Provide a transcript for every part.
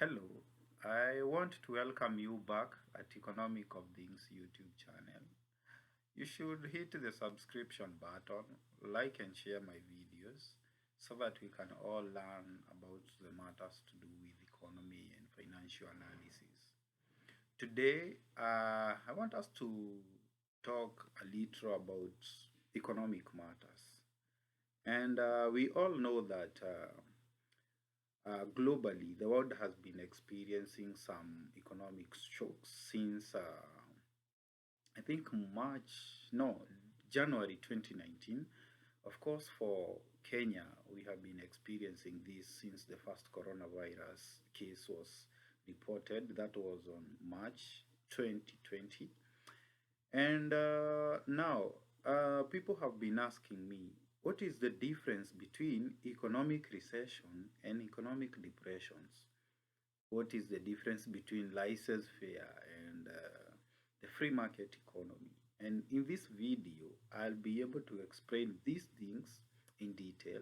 Hello, I want to welcome you back at Economic of Things YouTube channel. You should hit the subscription button, like and share my videos so that we can all learn about the matters to do with economy and financial analysis. Today, I want us to talk a little about economic matters. And we all know that globally, the world has been experiencing some economic shocks since I think January 2019. Of course, for Kenya, we have been experiencing this since the first coronavirus case was reported. That was on March 2020. And now, people have been asking me, what is the difference between economic recession and economic depressions? What is the difference between laissez-faire and the free market economy? And in this video, I'll be able to explain these things in detail.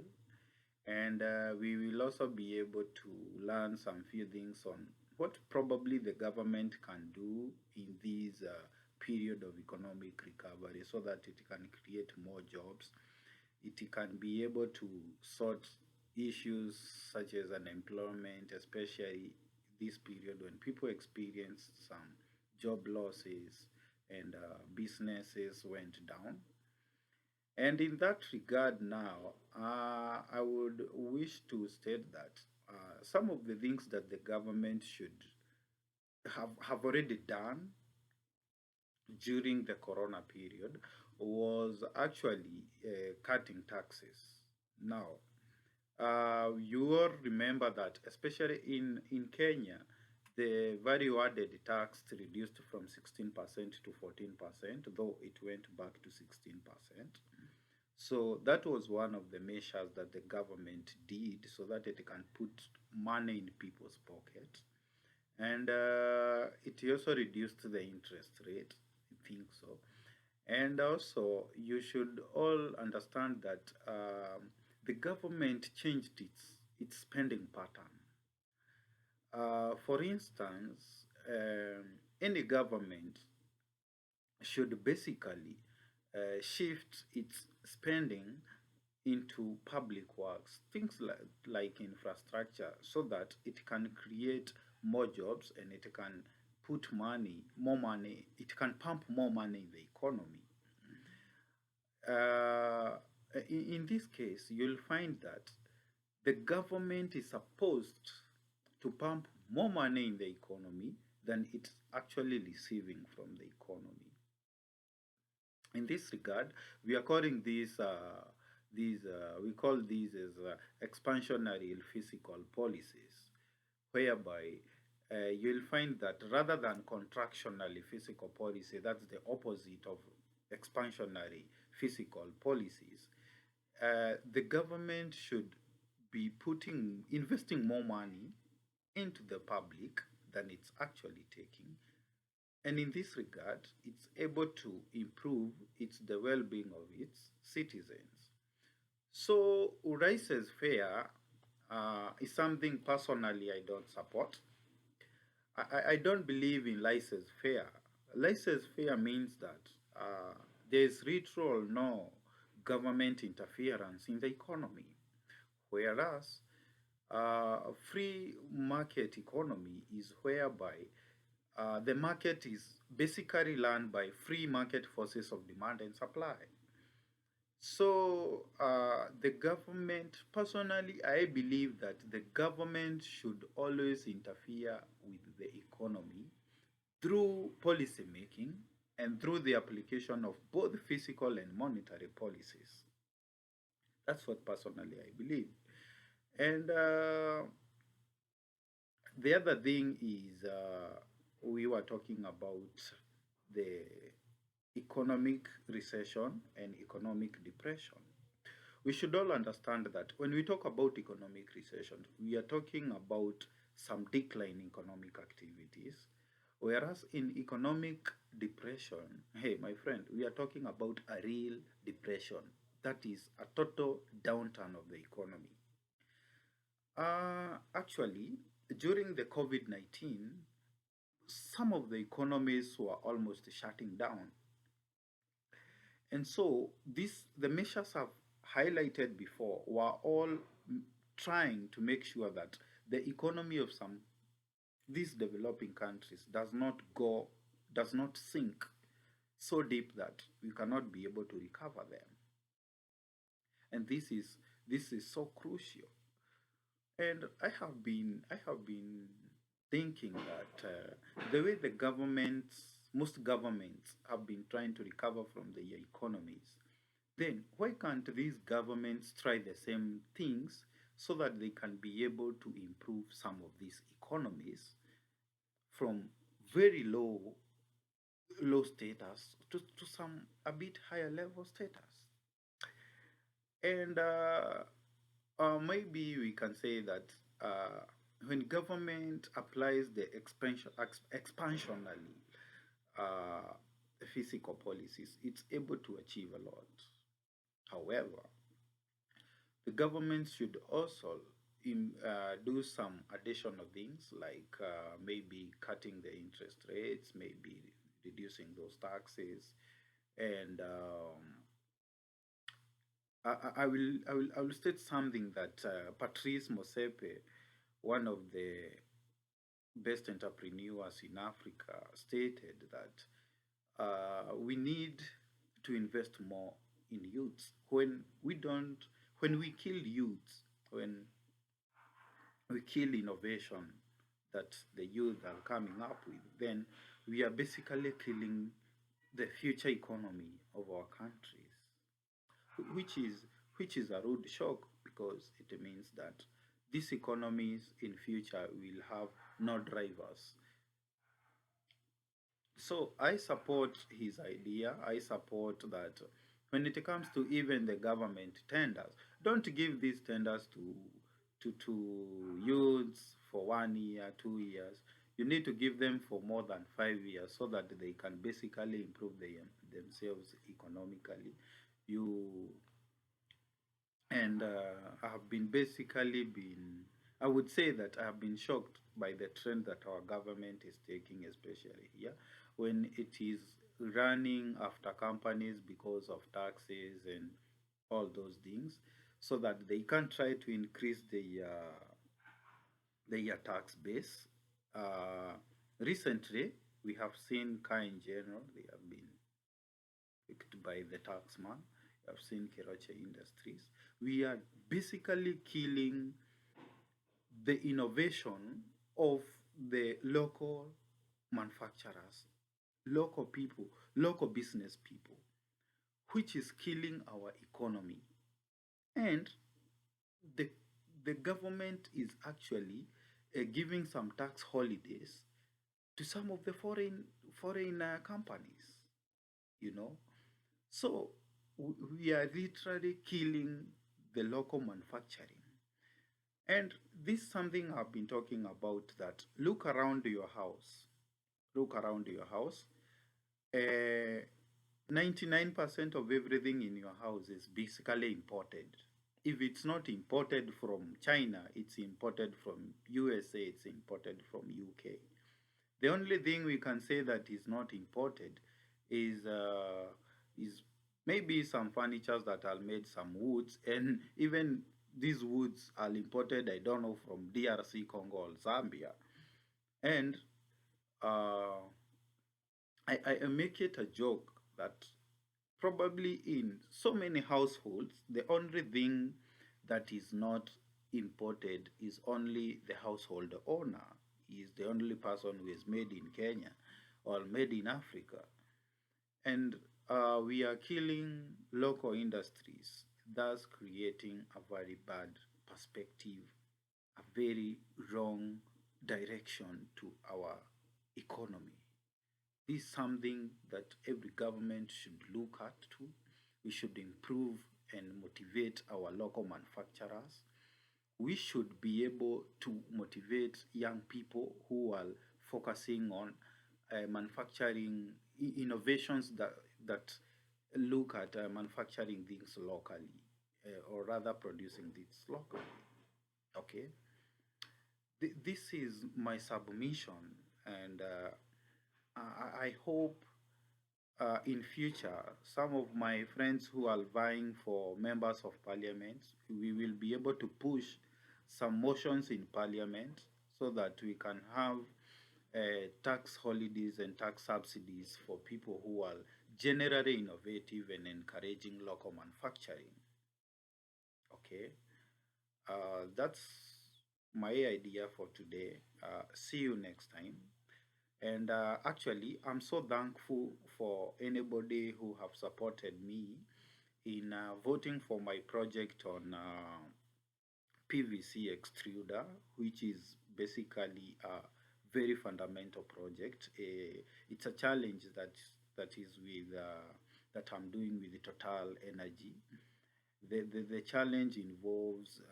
And we will also be able to learn some few things on what probably the government can do in this period of economic recovery so that it can create more jobs. It can be able to sort issues such as unemployment, especially this period when people experience some job losses and businesses went down. And in that regard, now, I would wish to state that some of the things that the government should have already done during the corona period was actually cutting taxes. Now, you all remember that, especially in Kenya, the value added tax reduced from 16% to 14%, though it went back to 16%. So that was one of the measures that the government did so that it can put money in people's pocket. And it also reduced the interest rate, I think so. And also, you should all understand that the government changed its spending pattern. For instance, any government should basically shift its spending into public works, things like infrastructure, so that it can create more jobs and it can put more money, it can pump more money in the economy. Uh, in this case, you'll find that the government is supposed to pump more money in the economy than it's actually receiving from the economy. In this regard, we are calling we call these as expansionary fiscal policies, whereby you'll find that rather than contractionary fiscal policy, that's the opposite of expansionary fiscal policies, the government should be investing more money into the public than it's actually taking. And in this regard, it's able to improve the well-being of its citizens. So Urai's fair is something personally I don't support. I don't believe in laissez-faire. Laissez-faire means that there's little or no government interference in the economy, whereas free market economy is whereby the market is basically run by free market forces of demand and supply. So the government, personally, I believe that the government should always interfere with the economy through policy making and through the application of both physical and monetary policies. That's what personally I believe. And the other thing is we were talking about the economic recession and economic depression. We should all understand that when we talk about economic recession, we are talking about some decline in economic activities. Whereas in economic depression, hey, my friend, we are talking about a real depression. That is a total downturn of the economy. Actually, during the COVID-19, some of the economies were almost shutting down. And so the measures I've highlighted before were all trying to make sure that the economy of some these developing countries does not sink so deep that we cannot be able to recover them. And this is so crucial. And I have been thinking that the way most governments have been trying to recover from their economies, then why can't these governments try the same things so that they can be able to improve some of these economies from very low status to some a bit higher level status? And maybe we can say that when government applies the expansionally uh, physical policies, it's able to achieve a lot. However, the government should also do some additional things like maybe cutting the interest rates, maybe reducing those taxes, and I will state something that Patrice Motsepe, one of the best entrepreneurs in Africa, stated that we need to invest more in youths. When we kill youths, when we kill innovation that the youth are coming up with, then we are basically killing the future economy of our countries, which is a rude shock because it means that these economies in future will have no drivers. So I support his idea. I support that when it comes to even the government tenders, don't give these tenders to youths for 1 year, 2 years. You need to give them for more than 5 years so that they can basically improve themselves economically. You and I have been basically been I would say that I have been shocked by the trend that our government is taking, especially here when it is running after companies because of taxes and all those things, so that they can try to increase their tax base. Recently, we have seen car in general, they have been picked by the taxman. We have seen Keroche Industries. We are basically killing the innovation of the local manufacturers, local people, local business people, which is killing our economy. And the, the government is actually giving some tax holidays to some of the foreign companies, you know. So we are literally killing the local manufacturing. And this is something I've been talking about, that look around your house. Look around your house. 99% of everything in your house is basically imported. If it's not imported from China, it's imported from USA, it's imported from UK. The only thing we can say that is not imported is maybe some furnitures that are made some woods, and even these woods are imported, I don't know, from DRC Congo or Zambia. And uh, I make it a joke that probably in so many households, the only thing that is not imported is only the household owner. He is the only person who is made in Kenya or made in Africa. And we are killing local industries, thus creating a very bad perspective, a very wrong direction to our economy. This is something that every government should look at too. We should improve and motivate our local manufacturers. We should be able to motivate young people who are focusing on manufacturing innovations that look at manufacturing things locally, or rather producing things locally. Okay, This is my submission, and I hope in future some of my friends who are vying for members of parliament, we will be able to push some motions in parliament so that we can have tax holidays and tax subsidies for people who are generally innovative and encouraging local manufacturing. Okay, that's my idea for today. See you next time. And actually, I'm so thankful for anybody who have supported me in voting for my project on PVC Extruder, which is basically a very fundamental project. It's a challenge that is with that I'm doing with Total Energy. The challenge involves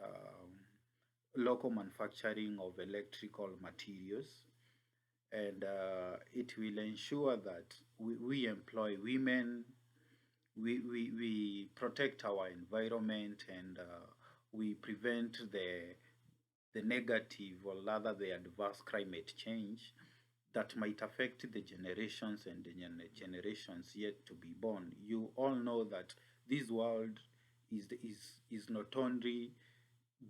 local manufacturing of electrical materials, and it will ensure that we employ women, we protect our environment, and we prevent the negative, or rather the adverse climate change that might affect the generations and the generations yet to be born. You all know that this world is not only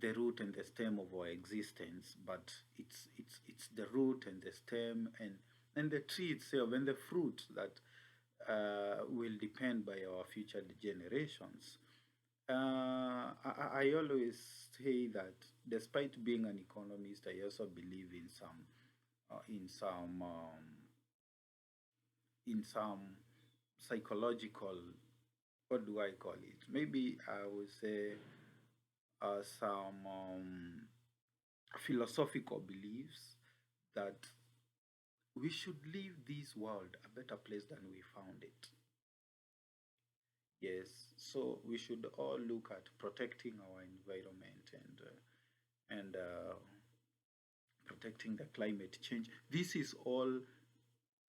the root and the stem of our existence, but it's the root and the stem and the tree itself and the fruit that will depend by our future generations. I always say that despite being an economist, I also believe in some psychological, what do I call it? Maybe I would say some philosophical beliefs that we should leave this world a better place than we found it. Yes, so we should all look at protecting our environment and protecting the climate change. This is all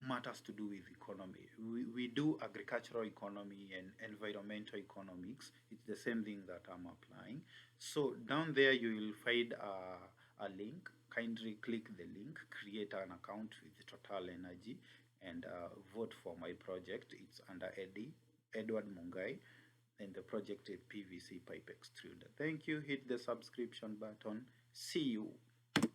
matters to do with economy. We do agricultural economy and environmental economics. It's the same thing that I'm applying. So down there you will find a link. Kindly click the link, create an account with Total Energy, and vote for my project. It's under Edward Mungai, and the project is PVC Pipe Extruder. Thank you. Hit the subscription button. See you.